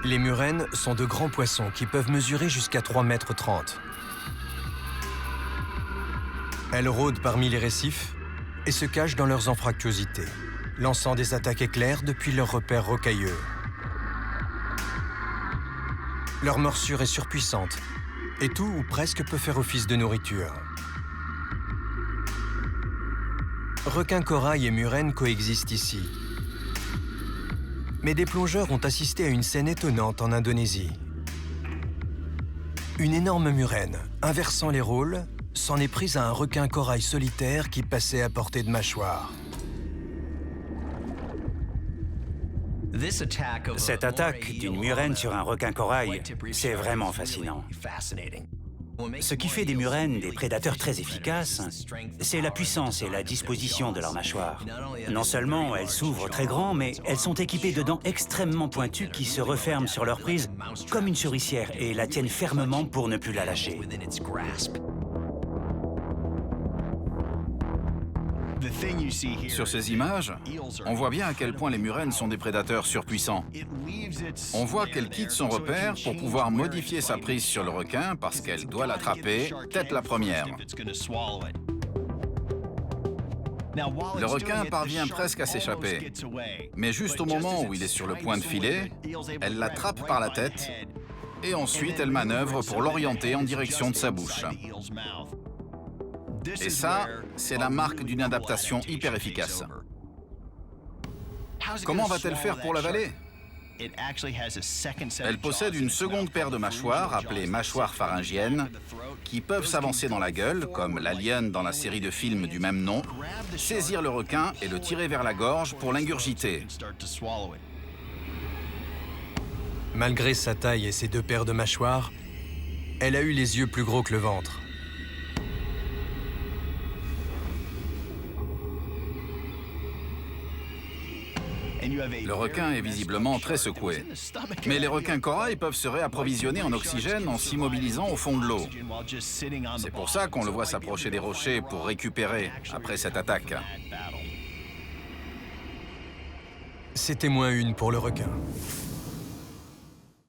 Les murènes sont de grands poissons qui peuvent mesurer jusqu'à 3,30 m. Elles rôdent parmi les récifs et se cachent dans leurs anfractuosités, lançant des attaques éclairs depuis leurs repères rocailleux. Leur morsure est surpuissante et tout ou presque peut faire office de nourriture. Requins corail et murènes coexistent ici. Mais des plongeurs ont assisté à une scène étonnante en Indonésie. Une énorme murène, inversant les rôles, s'en est prise à un requin corail solitaire qui passait à portée de mâchoire. Cette attaque d'une murène sur un requin corail, c'est vraiment fascinant. Ce qui fait des murènes des prédateurs très efficaces, c'est la puissance et la disposition de leur mâchoire. Non seulement elles s'ouvrent très grand, mais elles sont équipées de dents extrêmement pointues qui se referment sur leur prise comme une souricière et la tiennent fermement pour ne plus la lâcher. Sur ces images, on voit bien à quel point les murènes sont des prédateurs surpuissants. On voit qu'elle quitte son repère pour pouvoir modifier sa prise sur le requin parce qu'elle doit l'attraper, tête la première. Le requin parvient presque à s'échapper, mais juste au moment où il est sur le point de filer, elle l'attrape par la tête et ensuite elle manœuvre pour l'orienter en direction de sa bouche. Et ça, c'est la marque d'une adaptation hyper efficace. Comment va-t-elle faire pour l'avaler? Elle possède une seconde paire de mâchoires, appelées mâchoires pharyngiennes, qui peuvent s'avancer dans la gueule, comme l'alien dans la série de films du même nom, saisir le requin et le tirer vers la gorge pour l'ingurgiter. Malgré sa taille et ses deux paires de mâchoires, elle a eu les yeux plus gros que le ventre. Le requin est visiblement très secoué. Mais les requins corail peuvent se réapprovisionner en oxygène en s'immobilisant au fond de l'eau. C'est pour ça qu'on le voit s'approcher des rochers pour récupérer après cette attaque. C'était -1 pour le requin.